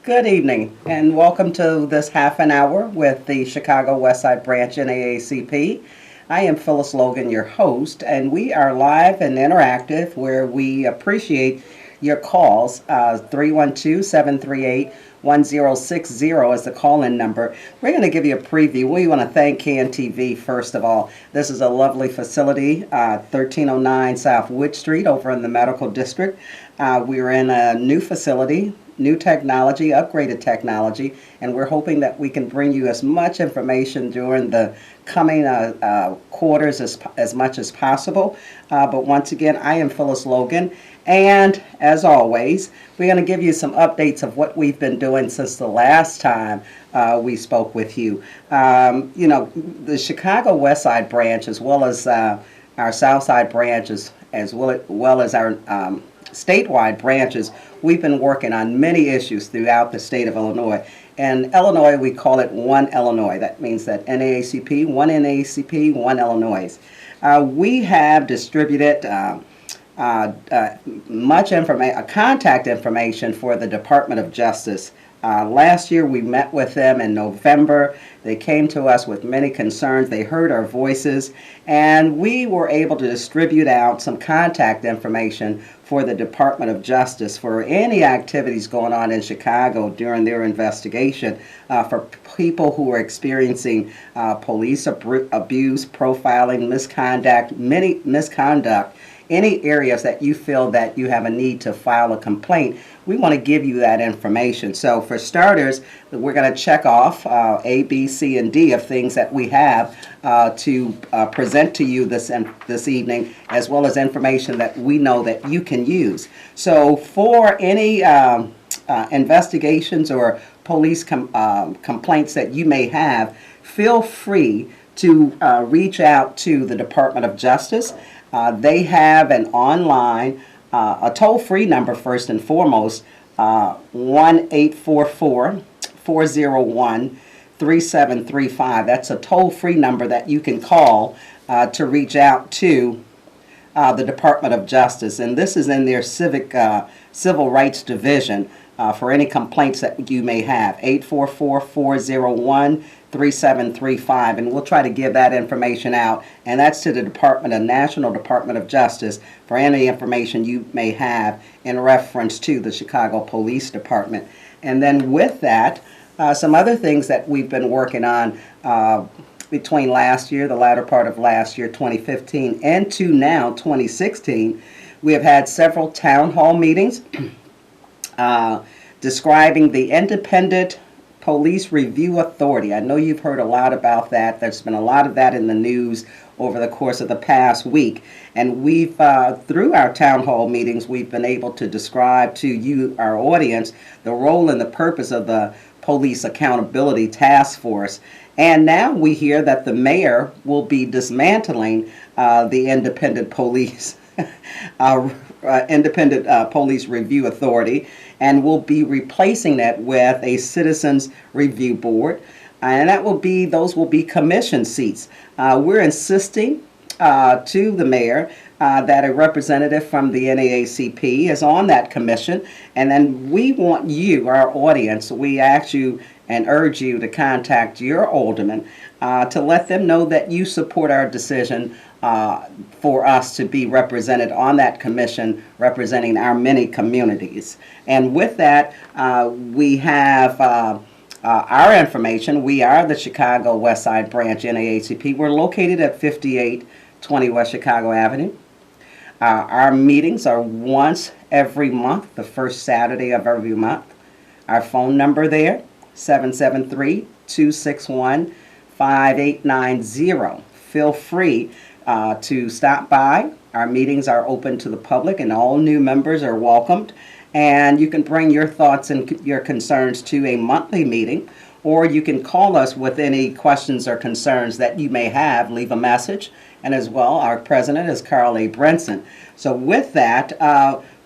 Good evening and welcome to this half an hour with the Chicago Westside Branch NAACP. I am Phyllis Logan, your host, and we are live and interactive where we appreciate your calls. 312-738-1060 is the call-in number. We're going to give you a preview. We want to thank CAN-TV first of all. This is a lovely facility, 1309 South Wood Street over in the Medical District. We're in a new facility, new technology, upgraded technology, and we're hoping that we can bring you as much information during the coming quarters as much as possible. But once again, I am Phyllis Logan, and as always, we're going to give you some updates of what we've been doing since the last time we spoke with you. The Chicago Westside Branch, as well as our Southside branches, as well as our statewide branches, we've been working on many issues throughout the state of Illinois. And Illinois, we call it One Illinois. That means that NAACP, One NAACP, One Illinois. We have distributed much information, contact information for the Department of Justice. Last year we met with them in November. They came to us with many concerns. They heard our voices, and we were able to distribute out some contact information for the Department of Justice for any activities going on in Chicago during their investigation, for people who are experiencing police abuse, profiling, misconduct, any areas that you feel that you have a need to file a complaint. We want to give you that information. So for starters, we're going to check off A, B, C, and D of things that we have to present to you this evening, as well as information that we know that you can use. So for any investigations or police complaints that you may have, feel free to reach out to the Department of Justice. They have an online, a toll-free number first and foremost, 1-844-401-3735. That's a toll-free number that you can call to reach out to the Department of Justice. And this is in their Civil Rights Division for any complaints that you may have, 844-401-3735, and we'll try to give that information out, and that's to the National Department of Justice for any information you may have in reference to the Chicago Police Department. And then with that, some other things that we've been working on between last year, the latter part of last year, 2015, and to now, 2016, we have had several town hall meetings describing the Independent Police Review Authority. I know you've heard a lot about that. There's been a lot of that in the news over the course of the past week. And we've, through our town hall meetings, we've been able to describe to you, our audience, the role and the purpose of the Police Accountability Task Force. And now we hear that the mayor will be dismantling the Independent Police Police Review Authority, and will be replacing that with a Citizens Review Board, and those will be commission seats. We're insisting to the mayor that a representative from the NAACP is on that commission, and then we want you, our audience, we ask you and urge you to contact your alderman to let them know that you support our decision for us to be represented on that commission, representing our many communities. And with that, we have our information. We are the Chicago Westside Branch NAACP. We're located at 5820 West Chicago Avenue. Our meetings are once every month, the first Saturday of every month. Our phone number there, 773-261-5890. Feel free to stop by. Our meetings are open to the public, and all new members are welcomed. And you can bring your thoughts and your concerns to a monthly meeting, or you can call us with any questions or concerns that you may have. Leave a message. And as well, our president is Carl A. Brenson. So with that,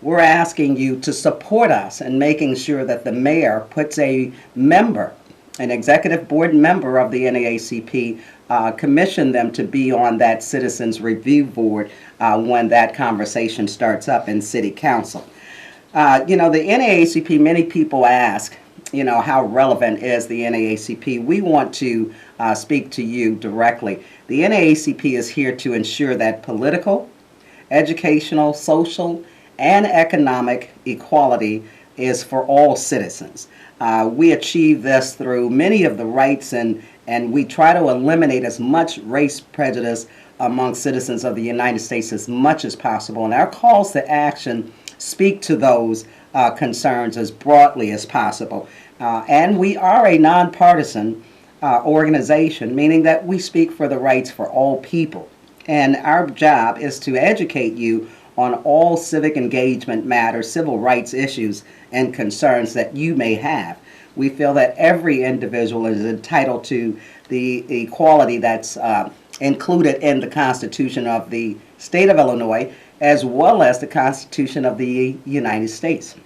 we're asking you to support us in making sure that the mayor puts a member, an executive board member of the NAACP, commission them to be on that Citizens Review Board when that conversation starts up in City Council. The NAACP, many people ask, how relevant is the NAACP, we want to speak to you directly. The NAACP is here to ensure that political, educational, social, and economic equality is for all citizens. We achieve this through many of the rights, and we try to eliminate as much race prejudice among citizens of the United States as much as possible. And our calls to action speak to those concerns as broadly as possible. And we are a nonpartisan organization, meaning that we speak for the rights for all people. And our job is to educate you on all civic engagement matters, civil rights issues, and concerns that you may have. We feel that every individual is entitled to the equality that's included in the Constitution of the state of Illinois, as well as the Constitution of the United States.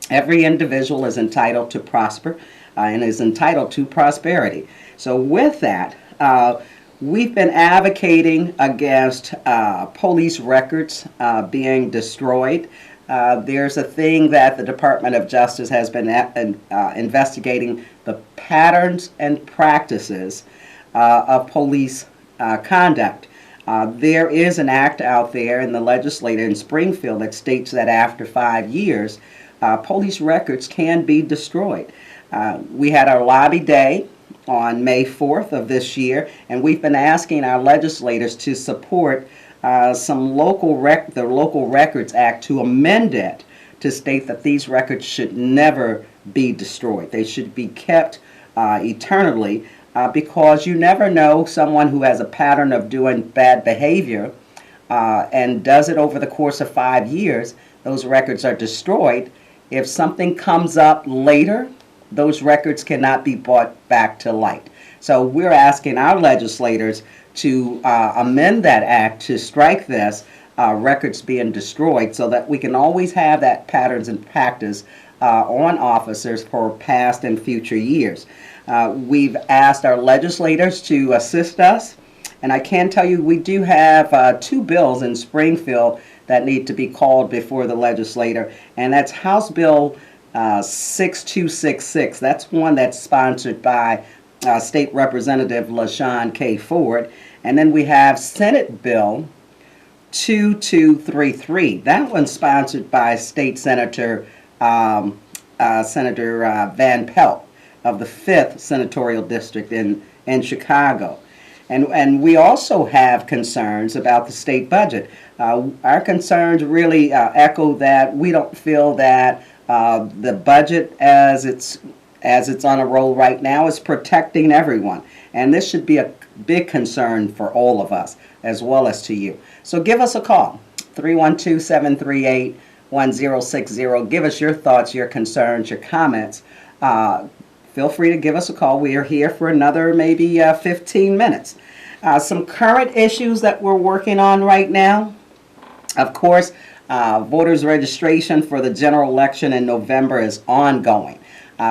Every individual is entitled to prosper and is entitled to prosperity. So with that, we've been advocating against police records being destroyed. There's a thing that the Department of Justice has been investigating, the patterns and practices of police conduct. There is an act out there in the legislature in Springfield that states that after 5 years, police records can be destroyed. We had our lobby day on May 4th of this year, and we've been asking our legislators to support the Local Records Act to amend it to state that these records should never be destroyed. They should be kept eternally because you never know someone who has a pattern of doing bad behavior and does it over the course of 5 years. Those records are destroyed. If something comes up later, those records cannot be brought back to light. So we're asking our legislators to amend that act to strike this records being destroyed so that we can always have that patterns and practice on officers for past and future years. We've asked our legislators to assist us, and I can tell you we do have 2 bills in Springfield that need to be called before the legislator, and that's House Bill 6266. That's one that's sponsored by State Representative LaShawn K. Ford. And then we have Senate Bill 2233. That one's sponsored by State Senator Van Pelt of the 5th Senatorial District in Chicago. And we also have concerns about the state budget. Our concerns really echo that we don't feel that the budget as it's on a roll right now is protecting everyone. And this should be a big concern for all of us as well as to you. So give us a call, 312-738-1060. Give us your thoughts, your concerns, your comments. Feel free to give us a call. We are here for another maybe 15 minutes. Some current issues that we're working on right now. Of course, voters registration for the general election in November is ongoing.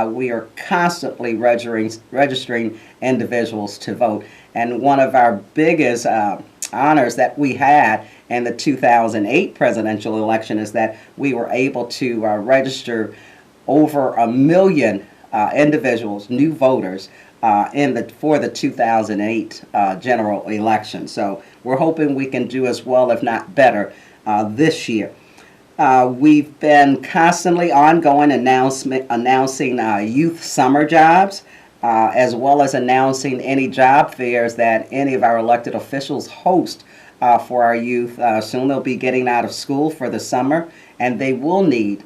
We are constantly registering individuals to vote. And one of our biggest honors that we had in the 2008 presidential election is that we were able to register over 1 million individuals, new voters, for the 2008 general election. So we're hoping we can do as well, if not better, this year. We've been constantly ongoing announcing youth summer jobs, as well as announcing any job fairs that any of our elected officials host for our youth. Soon they'll be getting out of school for the summer, and they will need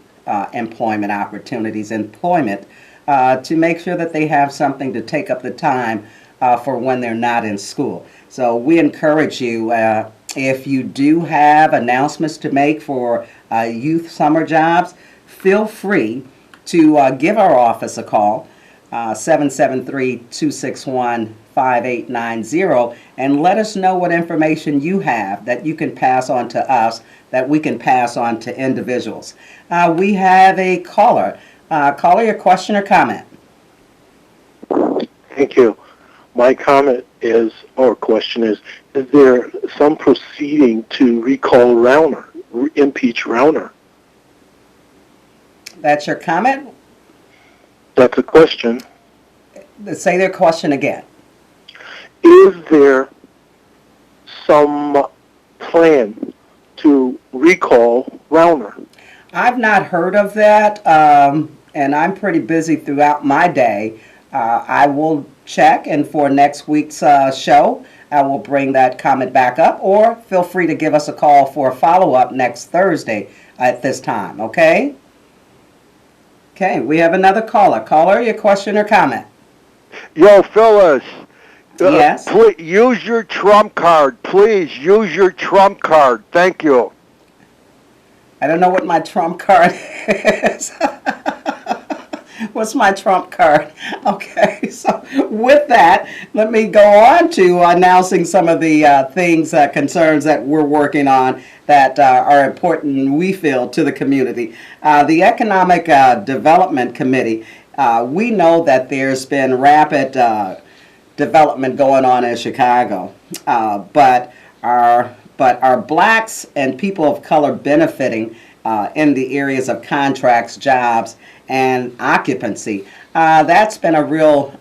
employment opportunities, to make sure that they have something to take up the time for when they're not in school. So we encourage you, if you do have announcements to make for youth summer jobs, feel free to give our office a call, 773-261-5890, and let us know what information you have that you can pass on to us, that we can pass on to individuals. We have a caller. Caller, your question or comment? Thank you. My comment is, or question is there some proceeding to recall Rauner, impeach Rauner? That's your comment? That's a question. Say their question again. Is there some plan to recall Rauner? I've not heard of that, and I'm pretty busy throughout my day. I will check, and for next week's show, I will bring that comment back up, or feel free to give us a call for a follow-up next Thursday at this time, okay? Okay, we have another caller. Caller, your question or comment? Yo, Phyllis. Yes? Please use your trump card. Please use your trump card. Thank you. I don't know what my trump card is. What's my trump card? Okay, so with that, let me go on to announcing some of the things, concerns that we're working on that are important, we feel, to the community. The Economic Development Committee, we know that there's been rapid development going on in Chicago, but our blacks and people of color benefiting in the areas of contracts, jobs, and occupancy. That's been a real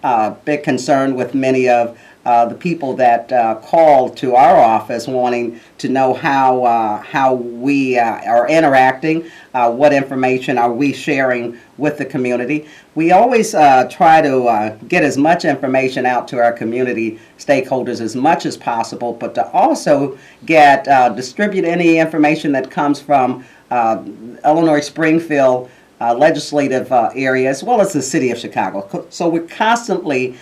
big concern with many of the people that call to our office wanting to know how we are interacting, what information are we sharing with the community. We always try to get as much information out to our community stakeholders as much as possible, but to also distribute any information that comes from Illinois Springfield legislative area, as well as the city of Chicago. So we're constantly,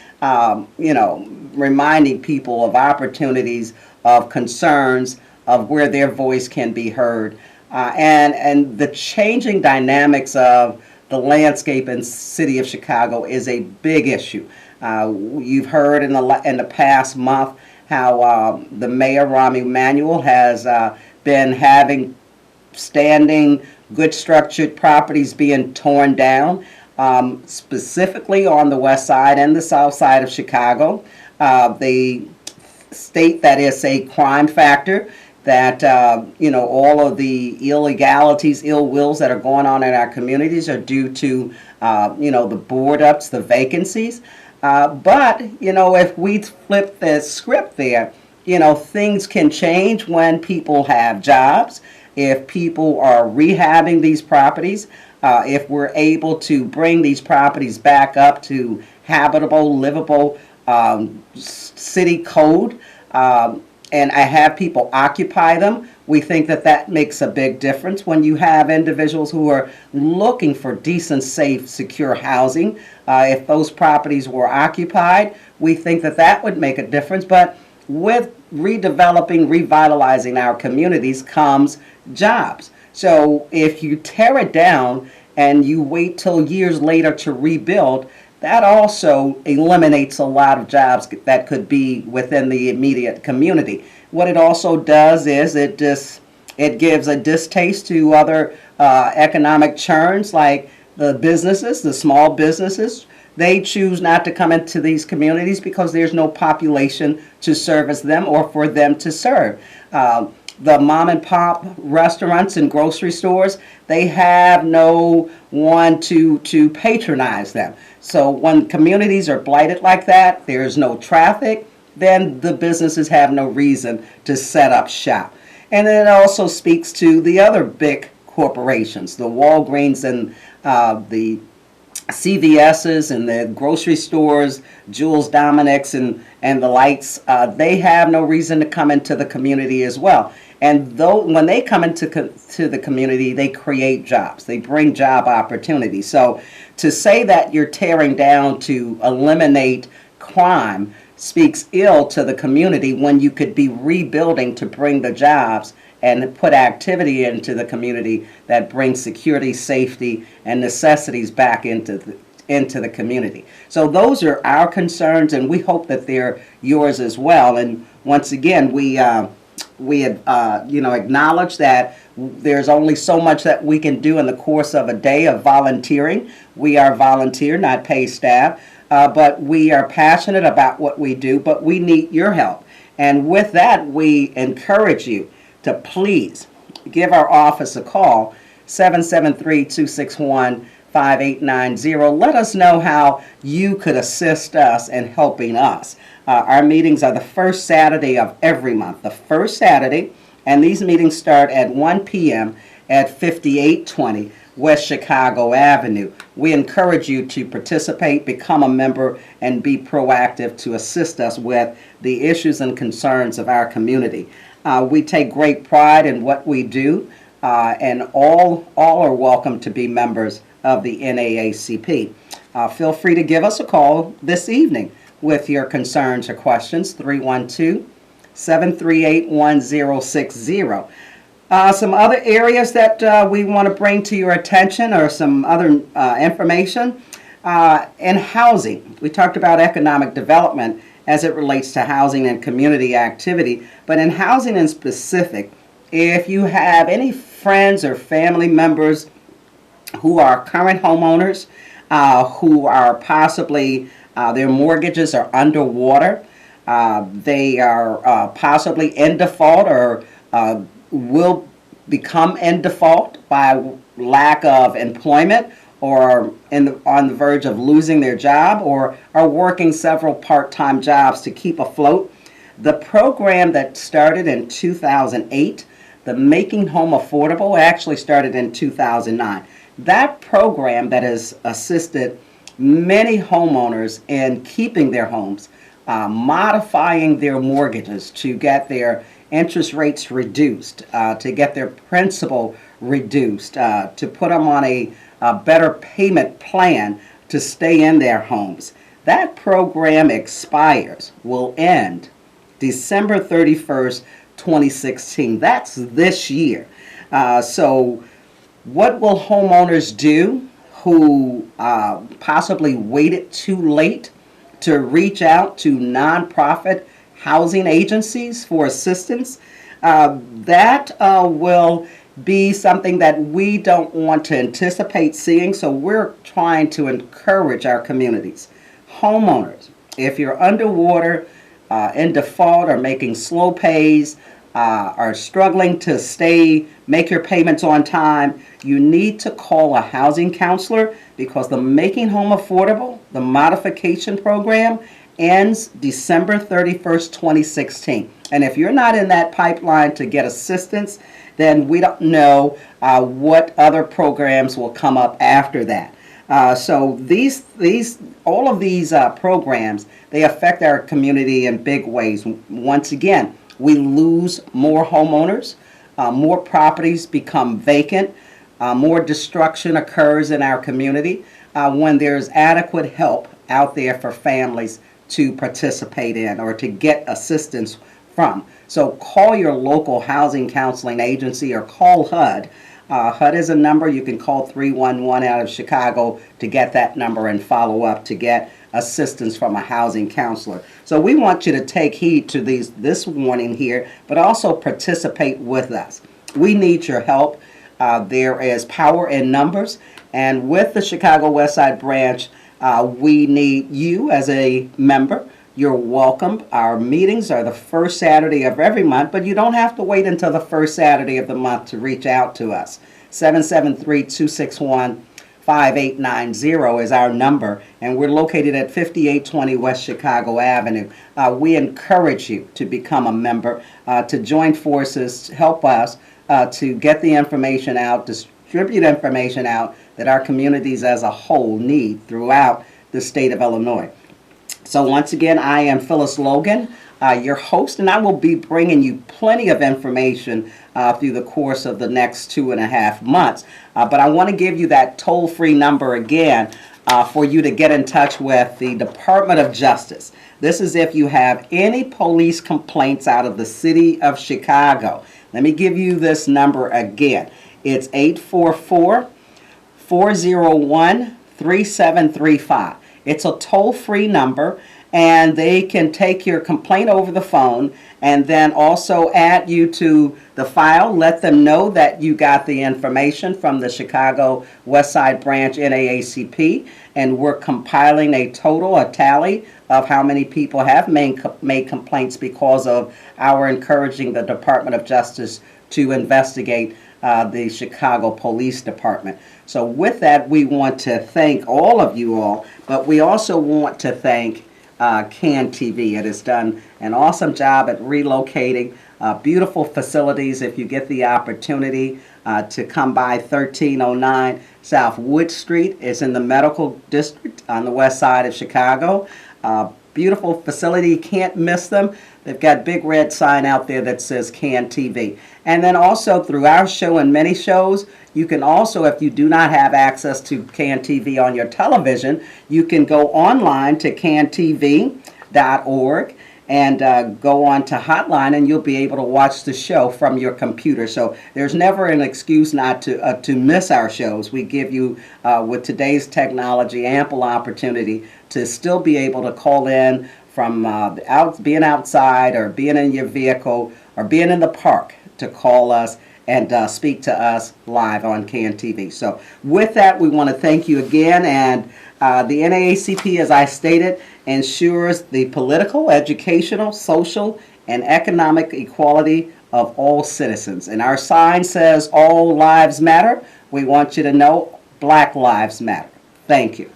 reminding people of opportunities, of concerns, of where their voice can be heard, and the changing dynamics of the landscape in the city of Chicago is a big issue. You've heard in the past month how the mayor, Rahm Emanuel, has been having standing, good structured properties being torn down, specifically on the west side and the south side of Chicago. They state that it's a crime factor, that all of the illegalities, ill wills that are going on in our communities are due to the board ups, the vacancies. But if we flip the script there, things can change when people have jobs. If people are rehabbing these properties, if we're able to bring these properties back up to habitable, livable city code, and I have people occupy them, we think that that makes a big difference when you have individuals who are looking for decent, safe, secure housing. If those properties were occupied, we think that that would make a difference. But with redeveloping, revitalizing our communities comes jobs. So if you tear it down and you wait till years later to rebuild, that also eliminates a lot of jobs that could be within the immediate community. What it also does is it gives a distaste to other economic churns, like the businesses, the small businesses. They choose not to come into these communities because there's no population to service them or for them to serve. The mom and pop restaurants and grocery stores, they have no one to patronize them. So when communities are blighted like that, there's no traffic, then the businesses have no reason to set up shop. And then it also speaks to the other big corporations, the Walgreens and the CVS's and the grocery stores, Jules Dominic's and the lights. They have no reason to come into the community as well. And when they come into the community, they create jobs. They bring job opportunities. So to say that you're tearing down to eliminate crime speaks ill to the community when you could be rebuilding to bring the jobs and put activity into the community that brings security, safety, and necessities back into the community. So those are our concerns, and we hope that they're yours as well. And once again, we acknowledge that there's only so much that we can do in the course of a day of volunteering. We are volunteer, not paid staff, but we are passionate about what we do, but we need your help. And with that, we encourage you to please give our office a call, 773-261 5890. Let us know how you could assist us in helping us. Our meetings are the first Saturday of every month, the first Saturday, and these meetings start at 1 p.m. at 5820 West Chicago Avenue. We encourage you to participate, become a member, and be proactive to assist us with the issues and concerns of our community. We take great pride in what we do, and all are welcome to be members of the NAACP. Feel free to give us a call this evening with your concerns or questions, 312-738-1060. Some other areas that we want to bring to your attention, or some other information. In housing, we talked about economic development as it relates to housing and community activity, but in housing in specific, if you have any friends or family members who are current homeowners, who are possibly, their mortgages are underwater, they are possibly in default, or will become in default by lack of employment, or on the verge of losing their job, or are working several part-time jobs to keep afloat. The program that started in 2008, the Making Home Affordable, actually started in 2009. That program that has assisted many homeowners in keeping their homes, modifying their mortgages to get their interest rates reduced, to get their principal reduced, to put them on a better payment plan to stay in their homes. That program expires, will end December 31st, 2016. That's this year. So what will homeowners do who possibly waited too late to reach out to nonprofit housing agencies for assistance? That will be something that we don't want to anticipate seeing, so we're trying to encourage our communities. Homeowners, if you're underwater, in default, or making slow pays, are struggling to make your payments on time, you need to call a housing counselor, because the Making Home Affordable, the modification program, ends December 31st, 2016. And if you're not in that pipeline to get assistance, then we don't know what other programs will come up after that. So all of these programs, they affect our community in big ways. Once again, we lose more homeowners, more properties become vacant, more destruction occurs in our community when there's adequate help out there for families to participate in or to get assistance from. So call your local housing counseling agency, or call HUD. HUD is a number you can call, 311 out of Chicago, to get that number and follow up to get assistance from a housing counselor. So we want you to take heed to this warning here, but also participate with us. We need your help. There is power in numbers, and with the Chicago Westside Branch, we need you as a member. You're welcome. Our meetings are the first Saturday of every month, but you don't have to wait until the first Saturday of the month to reach out to us. 773-261-5890 is our number, and we're located at 5820 West Chicago Avenue. We encourage you to become a member, to join forces, help us to get the information out, distribute information out that our communities as a whole need throughout the state of Illinois. So once again, I am Phyllis Logan, your host, and I will be bringing you plenty of information through the course of the next 2.5 months. But I want to give you that toll-free number again for you to get in touch with the Department of Justice. This is if you have any police complaints out of the city of Chicago. Let me give you this number again. It's 844-401-3735. It's a toll-free number, and they can take your complaint over the phone and then also add you to the file. Let them know that you got the information from the Chicago Westside Branch NAACP, and we're compiling a tally of how many people have made complaints because of our encouraging the Department of Justice to investigate the Chicago Police Department. So with that, we want to thank all of you all, but we also want to thank CAN TV. It has done an awesome job at relocating beautiful facilities. If you get the opportunity to come by 1309 South Wood Street, it's in the medical district on the west side of Chicago. Beautiful facility, you can't miss them. They've got big red sign out there that says CAN TV. And then also through our show and many shows, you can also, if you do not have access to CAN TV on your television, you can go online to cantv.org and go on to Hotline, and you'll be able to watch the show from your computer. So there's never an excuse not to miss our shows. We give you, with today's technology, ample opportunity to still be able to call in from being outside or being in your vehicle or being in the park to call us and speak to us live on CAN TV. So with that, we want to thank you again. And the NAACP, as I stated, ensures the political, educational, social, and economic equality of all citizens. And our sign says all lives matter. We want you to know Black Lives Matter. Thank you.